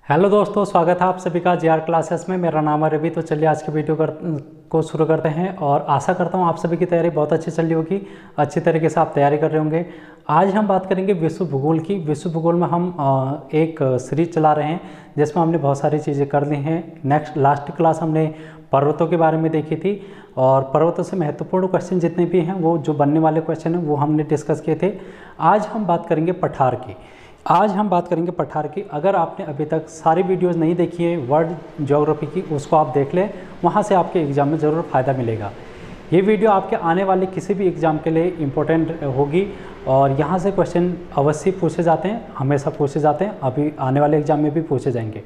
Hello दोस्तों, स्वागत है आप सभी का जीआर क्लासेस में। मेरा नाम है रवि। तो चलिए आज के वीडियो को शुरू करते हैं और आशा करता हूँ आप सभी की तैयारी बहुत अच्छी चल रही होगी, अच्छी तरीके से आप तैयारी कर रहे होंगे। आज हम बात करेंगे विश्व भूगोल की। विश्व भूगोल में हम एक सीरीज चला रहे हैं जिसमें हमने बहुत सारी चीज़ें कर ली हैं। लास्ट क्लास हमने पर्वतों के बारे में देखी थी और पर्वतों से महत्वपूर्ण क्वेश्चन जितने भी हैं वो जो बनने वाले क्वेश्चन हैं वो हमने डिस्कस किए थे। आज हम बात करेंगे पठार की। अगर आपने अभी तक सारी वीडियोस नहीं देखी है वर्ल्ड ज्योग्राफी की, उसको आप देख लें, वहाँ से आपके एग्ज़ाम में ज़रूर फ़ायदा मिलेगा। ये वीडियो आपके आने वाले किसी भी एग्ज़ाम के लिए इम्पोर्टेंट होगी और यहाँ से क्वेश्चन अवश्य पूछे जाते हैं, हमेशा पूछे जाते हैं, अभी आने वाले एग्ज़ाम में भी पूछे जाएंगे।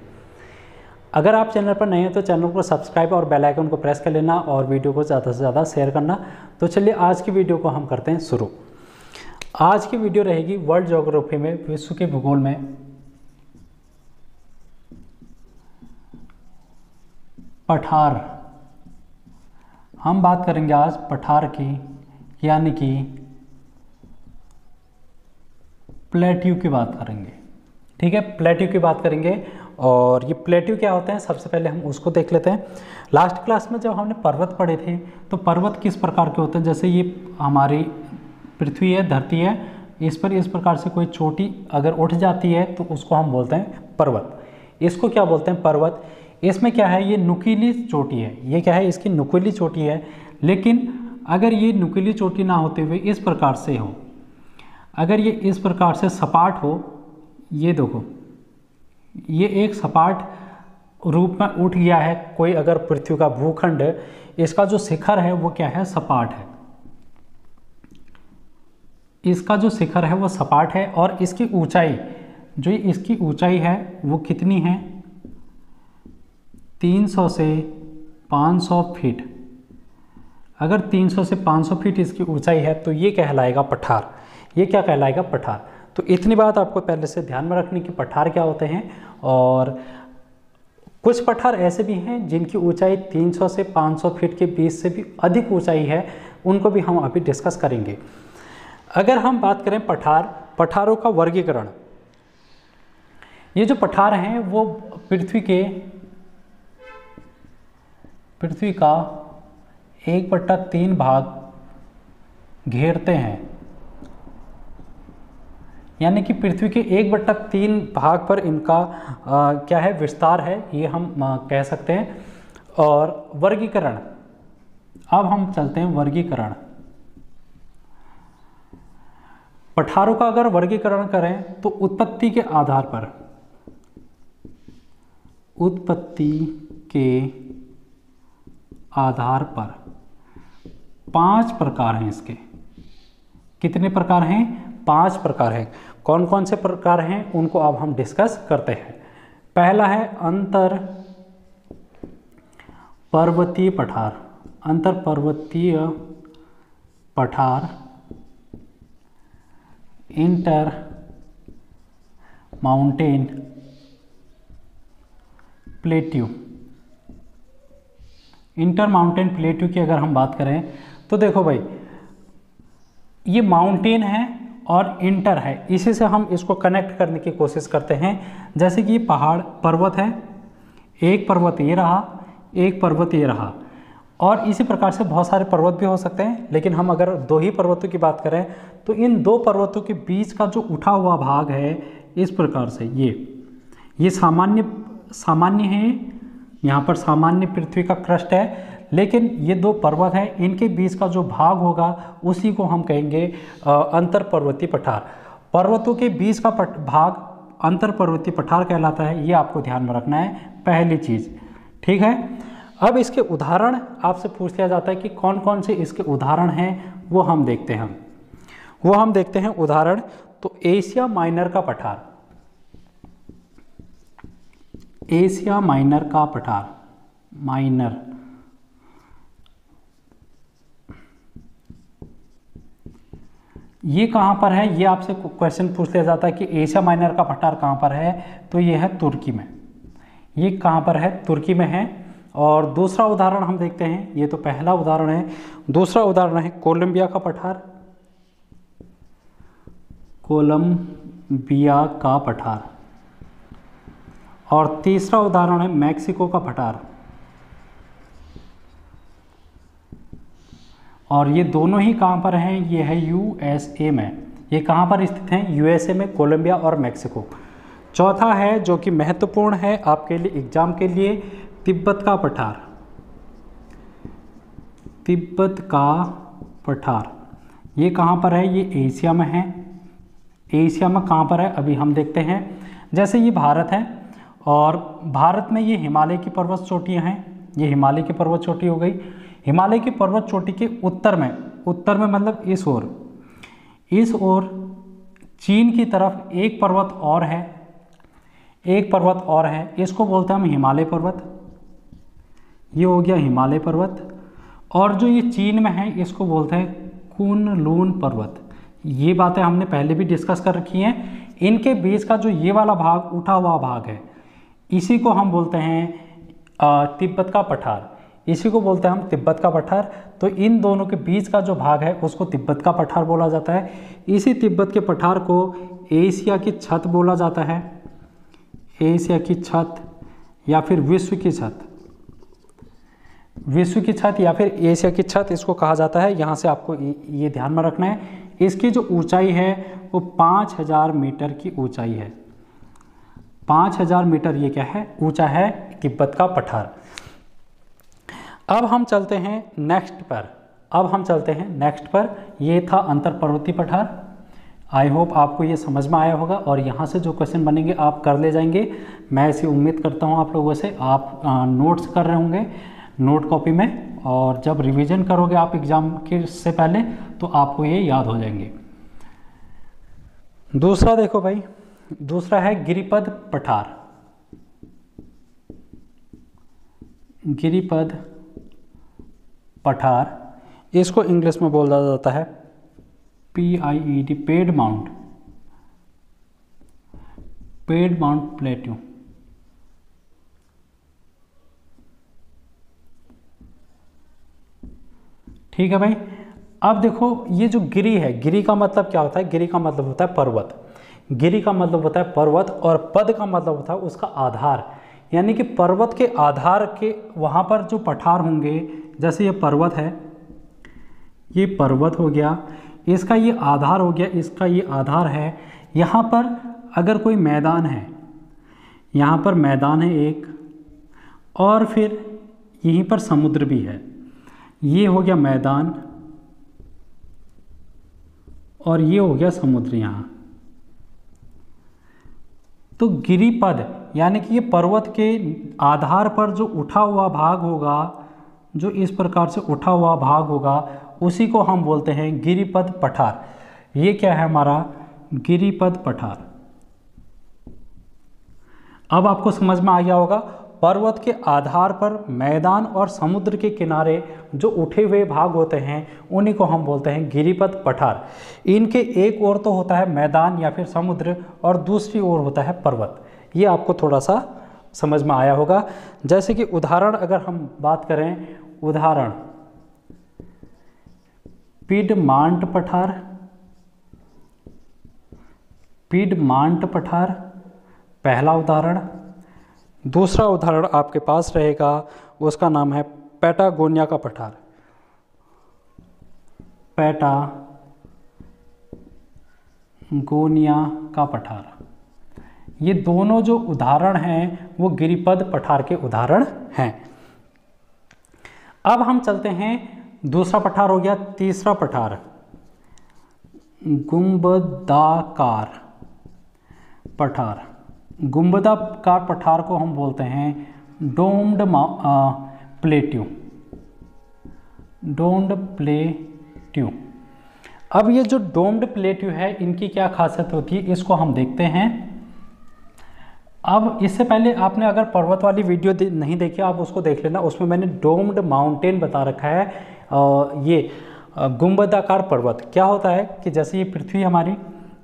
अगर आप चैनल पर नए हैं तो चैनल को सब्सक्राइब और बेल आइकन को प्रेस कर लेना और वीडियो को ज़्यादा से ज़्यादा शेयर करना। तो चलिए आज की वीडियो को हम करते हैं शुरू। आज की वीडियो रहेगी वर्ल्ड ज्योग्राफी में, विश्व के भूगोल में पठार। हम बात करेंगे आज पठार की, यानी कि प्लेट्यू की बात करेंगे। ठीक है, प्लेट्यू की बात करेंगे। और ये प्लेट्यू क्या होते हैं सबसे पहले हम उसको देख लेते हैं। लास्ट क्लास में जब हमने पर्वत पढ़े थे तो पर्वत किस प्रकार के होते हैं, जैसे ये हमारी पृथ्वी है, धरती है, इस पर इस प्रकार से कोई चोटी अगर उठ जाती है तो उसको हम बोलते हैं पर्वत। इसको क्या बोलते हैं, पर्वत। इसमें क्या है, ये नुकीली चोटी है। ये क्या है, इसकी नुकीली चोटी है। लेकिन अगर ये नुकीली चोटी ना होते हुए इस प्रकार से हो, अगर ये इस प्रकार से सपाट हो, ये देखो ये एक सपाट रूप में उठ गया है कोई, अगर पृथ्वी का भूखंड, इसका जो शिखर है वो क्या है, सपाट है। इसका जो शिखर है वो सपाट है और इसकी ऊंचाई, जो इसकी ऊंचाई है वो कितनी है, 300 से 500 फीट। अगर 300 से 500 फीट इसकी ऊंचाई है तो ये कहलाएगा पठार। ये क्या कहलाएगा, पठार। तो इतनी बात आपको पहले से ध्यान में रखनी कि पठार क्या होते हैं। और कुछ पठार ऐसे भी हैं जिनकी ऊंचाई 300 से 500 फीट के बीच से भी अधिक ऊंचाई है, उनको भी हम अभी डिस्कस करेंगे। अगर हम बात करें पठारों का वर्गीकरण, ये जो पठार हैं वो पृथ्वी का 1/3 भाग घेरते हैं। यानी कि पृथ्वी के 1/3 भाग पर इनका क्या है, विस्तार है, ये हम कह सकते हैं। और वर्गीकरण, अब हम चलते हैं वर्गीकरण। पठारों का अगर वर्गीकरण करें तो उत्पत्ति के आधार पर 5 प्रकार हैं इसके। कितने प्रकार हैं, 5 प्रकार हैं। कौन कौन से प्रकार हैं उनको अब हम डिस्कस करते हैं। पहला है अंतर पर्वतीय पठार, inter mountain plateau. Inter mountain plateau की अगर हम बात करें तो देखो भाई, ये माउंटेन है और इंटर है, इसी से हम इसको कनेक्ट करने की कोशिश करते हैं। जैसे कि पहाड़ पर्वत है, एक पर्वत ये रहा, एक पर्वत ये रहा, और इसी प्रकार से बहुत सारे पर्वत भी हो सकते हैं। लेकिन हम अगर 2 ही पर्वतों की बात करें तो इन 2 पर्वतों के बीच का जो उठा हुआ भाग है इस प्रकार से, ये सामान्य है। यहाँ पर सामान्य पृथ्वी का क्रस्ट है, लेकिन ये 2 पर्वत हैं, इनके बीच का जो भाग होगा उसी को हम कहेंगे अंतर पर्वतीय पठार। पर्वतों के बीच का भाग अंतर पर्वतीय पठार कहलाता है। ये आपको ध्यान में रखना है, पहली चीज़। ठीक है, अब इसके उदाहरण आपसे पूछ लिया जाता है कि कौन कौन से इसके उदाहरण हैं, वो हम देखते हैं। उदाहरण तो एशिया माइनर का पठार, माइनर, ये कहाँ पर है, ये आपसे क्वेश्चन पूछ लिया जाता है कि एशिया माइनर का पठार कहाँ पर है, तो ये है तुर्की में। ये कहाँ पर है, तुर्की में है। और दूसरा उदाहरण हम देखते हैं, ये तो पहला उदाहरण है। दूसरा उदाहरण है कोलंबिया का पठार, कोलंबिया का पठार। और तीसरा उदाहरण है मैक्सिको का पठार। और ये दोनों ही कहाँ पर हैं, ये है यूएसए में। ये कहाँ पर स्थित हैं, यूएसए में, कोलंबिया और मैक्सिको। चौथा है जो कि महत्वपूर्ण है आपके लिए एग्जाम के लिए, तिब्बत का पठार। तिब्बत का पठार ये कहाँ पर है, ये एशिया में है। एशिया में कहाँ पर है अभी हम देखते हैं। जैसे ये भारत है और भारत में ये हिमालय की पर्वत चोटियाँ हैं, ये हिमालय की पर्वत चोटी हो गई। हिमालय की पर्वत चोटी के उत्तर में मतलब इस ओर चीन की तरफ एक पर्वत और है, इसको बोलते हैं हम हिमालय पर्वत। ये हो गया हिमालय पर्वत। और जो ये चीन में है इसको बोलते हैं कुनलुन पर्वत। ये बातें हमने पहले भी डिस्कस कर रखी हैं। इनके बीच का जो ये वाला भाग, उठा हुआ भाग है, इसी को हम बोलते हैं तिब्बत का पठार। इसी को बोलते हैं हम तिब्बत का पठार। तो इन दोनों के बीच का जो भाग है उसको तिब्बत का पठार बोला जाता है। इसी तिब्बत के पठार को एशिया की छत बोला जाता है। एशिया की छत या फिर विश्व की छत, विश्व की छत या फिर एशिया की छत इसको कहा जाता है। यहाँ से आपको ये ध्यान में रखना है। इसकी जो ऊंचाई है वो 5000 मीटर की ऊंचाई है। 5000 मीटर ये क्या है, ऊंचा है तिब्बत का पठार। अब हम चलते हैं नेक्स्ट पर। ये था अंतरपर्वतीय पठार। आई होप आपको ये समझ में आया होगा और यहाँ से जो क्वेश्चन बनेंगे आप कर ले जाएंगे। मैं ऐसी उम्मीद करता हूँ आप लोगों से। आप नोट्स कर रहे होंगे नोट कॉपी में, और जब रिवीजन करोगे आप एग्ज़ाम के से पहले तो आपको ये याद हो जाएंगे। दूसरा देखो भाई, दूसरा है गिरिपद पठार। गिरिपद पठार इसको इंग्लिश में बोला जाता है PIED, पेड माउंट प्लेट्यू। ठीक है भाई। अब देखो ये जो गिरी है, गिरी का मतलब क्या होता है, गिरी का मतलब होता है पर्वत। गिरी का मतलब होता है पर्वत और पद का मतलब होता है उसका आधार। यानी कि पर्वत के आधार के वहाँ पर जो पठार होंगे, जैसे ये पर्वत है, ये पर्वत हो गया, इसका ये आधार हो गया, इसका ये आधार है। यहाँ पर अगर कोई मैदान है, यहाँ पर मैदान है एक, और फिर यहीं पर समुद्र भी है। ये हो गया मैदान और ये हो गया समुद्र यहाँ। तो गिरिपद यानी कि ये पर्वत के आधार पर जो उठा हुआ भाग होगा, जो इस प्रकार से उठा हुआ भाग होगा, उसी को हम बोलते हैं गिरिपद पठार। ये क्या है हमारा गिरिपद पठार। अब आपको समझ में आ गया होगा, पर्वत के आधार पर मैदान और समुद्र के किनारे जो उठे हुए भाग होते हैं उन्हीं को हम बोलते हैं गिरिपद पठार। इनके एक ओर तो होता है मैदान या फिर समुद्र और दूसरी ओर होता है पर्वत। ये आपको थोड़ा सा समझ में आया होगा। जैसे कि उदाहरण अगर हम बात करें, उदाहरण पिडमांट पठार पहला उदाहरण। दूसरा उदाहरण आपके पास रहेगा, उसका नाम है पैटागोनिया का पठार। पैटागोनिया का पठार। ये दोनों जो उदाहरण हैं वो गिरिपद पठार के उदाहरण हैं। अब हम चलते हैं, दूसरा पठार हो गया। तीसरा पठार गुंबदाकार पठार। गुंबदाकार पठार को हम बोलते हैं डोम्ड प्लेट्यू। अब ये जो डोम्ड प्लेट्यू है, इनकी क्या खासियत होती है इसको हम देखते हैं। अब इससे पहले आपने अगर पर्वत वाली वीडियो नहीं देखी, आप उसको देख लेना, उसमें मैंने डोम्ड माउंटेन बता रखा है। ये गुंबदाकार पर्वत क्या होता है कि जैसे ये पृथ्वी हमारी,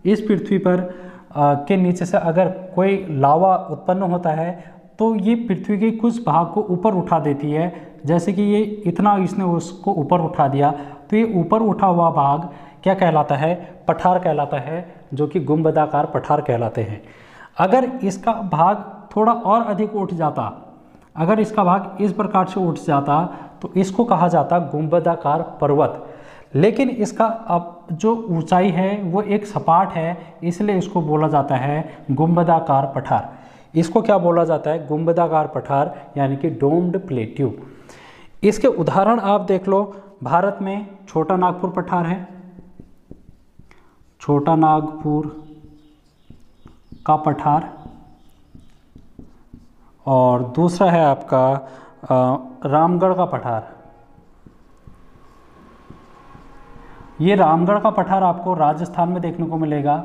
इस पृथ्वी पर के नीचे से अगर कोई लावा उत्पन्न होता है तो ये पृथ्वी के कुछ भाग को ऊपर उठा देती है। जैसे कि ये इतना इसने उसको ऊपर उठा दिया, तो ये ऊपर उठा हुआ भाग क्या कहलाता है, पठार कहलाता है, जो कि गुंबदाकार पठार कहलाते हैं। अगर इसका भाग थोड़ा और अधिक उठ जाता, अगर इसका भाग इस प्रकार से उठ जाता तो इसको कहा जाता गुंबदाकार पर्वत। लेकिन इसका अब जो ऊंचाई है वो एक सपाट है, इसलिए इसको बोला जाता है गुंबदाकार पठार। इसको क्या बोला जाता है? गुंबदाकार पठार, यानी कि डोम्ड प्लेट्यू। इसके उदाहरण आप देख लो, भारत में छोटा नागपुर पठार है, छोटा नागपुर का पठार, और दूसरा है आपका रामगढ़ का पठार। ये रामगढ़ का पठार आपको राजस्थान में देखने को मिलेगा,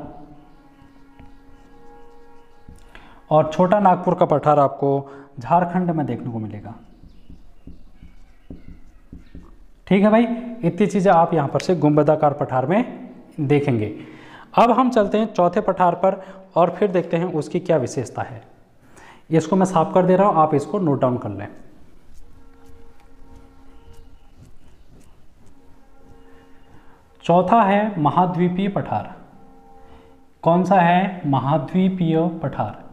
और छोटा नागपुर का पठार आपको झारखंड में देखने को मिलेगा। ठीक है भाई, इतनी चीज़ें आप यहाँ पर से गुंबदाकार पठार में देखेंगे। अब हम चलते हैं चौथे पठार पर और फिर देखते हैं उसकी क्या विशेषता है। इसको मैं साफ कर दे रहा हूँ, आप इसको नोट डाउन कर लें। चौथा है महाद्वीपीय पठार। कौन सा है? महाद्वीपीय पठार।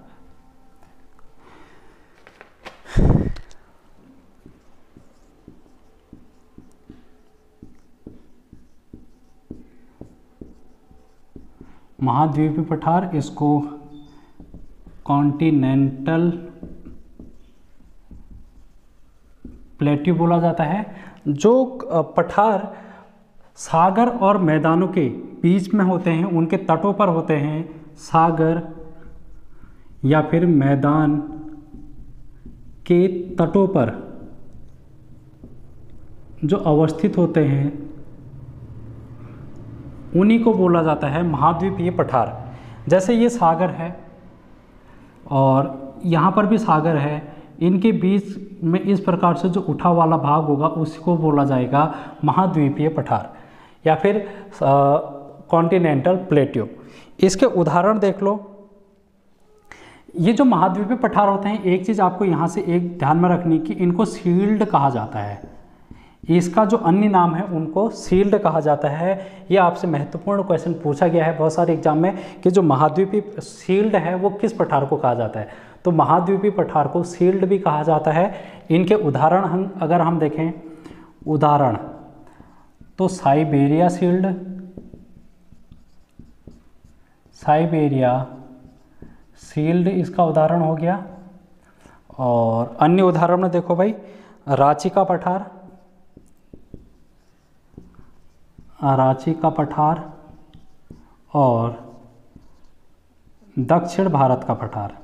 महाद्वीपीय पठार, इसको कॉन्टिनेंटल प्लेट्यू बोला जाता है। जो पठार सागर और मैदानों के बीच में होते हैं, उनके तटों पर होते हैं, सागर या फिर मैदान के तटों पर जो अवस्थित होते हैं, उन्हीं को बोला जाता है महाद्वीपीय पठार। जैसे ये सागर है और यहाँ पर भी सागर है, इनके बीच में इस प्रकार से जो उठा वाला भाग होगा उसको बोला जाएगा महाद्वीपीय पठार या फिर कॉन्टिनेंटल प्लेट्यू। इसके उदाहरण देख लो। ये जो महाद्वीपीय पठार होते हैं, एक चीज़ आपको यहाँ से एक ध्यान में रखनी कि इनको सील्ड कहा जाता है। इसका जो अन्य नाम है उनको सील्ड कहा जाता है। ये आपसे महत्वपूर्ण क्वेश्चन पूछा गया है बहुत सारे एग्जाम में कि जो महाद्वीपीय सील्ड है वो किस पठार को कहा जाता है। तो महाद्वीपीय पठार को सील्ड भी कहा जाता है। इनके उदाहरण अगर हम देखें, उदाहरण तो साइबेरिया सील्ड, साइबेरिया सील्ड इसका उदाहरण हो गया। और अन्य उदाहरण में देखो भाई, रांची का पठार, रांची का पठार और दक्षिण भारत का पठार।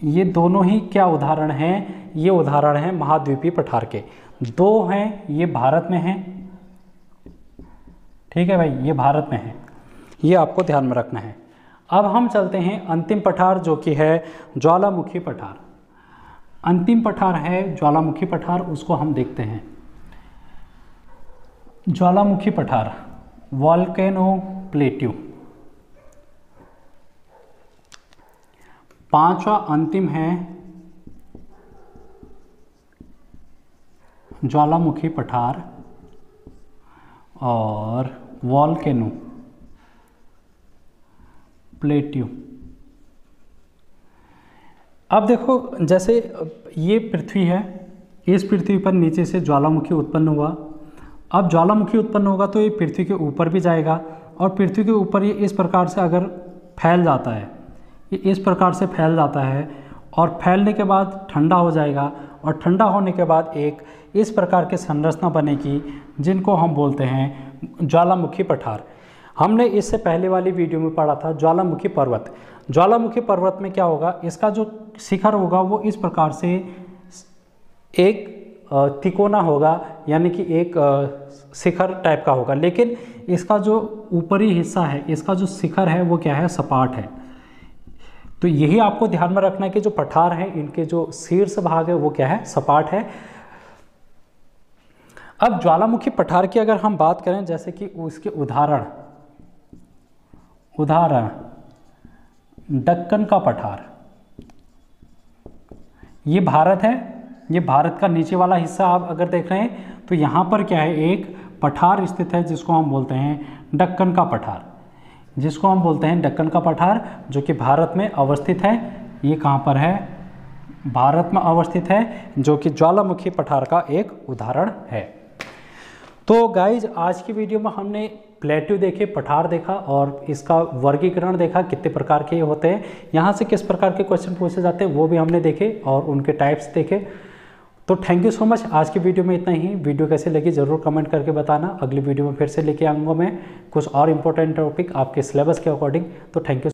ये दोनों ही क्या उदाहरण हैं? ये उदाहरण हैं महाद्वीपीय पठार के। दो हैं, ये भारत में हैं। ठीक है भाई, ये भारत में है, ये आपको ध्यान में रखना है। अब हम चलते हैं अंतिम पठार जो कि है ज्वालामुखी पठार। अंतिम पठार है ज्वालामुखी पठार, उसको हम देखते हैं। ज्वालामुखी पठार, वॉल्केनो प्लेट्यू। पांचवा अंतिम है ज्वालामुखी पठार और वॉल्केनो प्लेट्यू। अब देखो, जैसे ये पृथ्वी है, इस पृथ्वी पर नीचे से ज्वालामुखी उत्पन्न हुआ। अब ज्वालामुखी उत्पन्न होगा तो ये पृथ्वी के ऊपर भी जाएगा और पृथ्वी के ऊपर ये इस प्रकार से अगर फैल जाता है, ये इस प्रकार से फैल जाता है और फैलने के बाद ठंडा हो जाएगा और ठंडा होने के बाद एक इस प्रकार की संरचना बनेगी जिनको हम बोलते हैं ज्वालामुखी पठार। हमने इससे पहले वाली वीडियो में पढ़ा था ज्वालामुखी पर्वत। ज्वालामुखी पर्वत में क्या होगा, इसका जो शिखर होगा वो इस प्रकार से एक तिकोना होगा, यानी कि एक शिखर टाइप का होगा, लेकिन इसका जो ऊपरी हिस्सा है, इसका जो शिखर है वो क्या है, सपाट है। तो यही आपको ध्यान में रखना है कि जो पठार है इनके जो शीर्ष भाग है वो क्या है, सपाट है। अब ज्वालामुखी पठार की अगर हम बात करें, जैसे कि उसके उदाहरण दक्कन का पठार, ये भारत है, ये भारत का नीचे वाला हिस्सा आप अगर देख रहे हैं तो यहाँ पर क्या है, एक पठार स्थित है जिसको हम बोलते हैं दक्कन का पठार। जिसको हम बोलते हैं दक्कन का पठार, जो कि भारत में अवस्थित है। ये कहाँ पर है? भारत में अवस्थित है, जो कि ज्वालामुखी पठार का एक उदाहरण है। तो गाइज आज की वीडियो में हमने प्लेट्यू देखे, पठार देखा और इसका वर्गीकरण देखा, कितने प्रकार के होते हैं, यहाँ से किस प्रकार के क्वेश्चन पूछे जाते हैं वो भी हमने देखे और उनके टाइप्स देखे। तो थैंक यू सो मच। आज की वीडियो में इतना ही। वीडियो कैसे लगी ज़रूर कमेंट करके बताना। अगली वीडियो में फिर से लेके आऊँगा मैं कुछ और इम्पोर्टेंट टॉपिक आपके सिलेबस के अकॉर्डिंग। तो थैंक यू।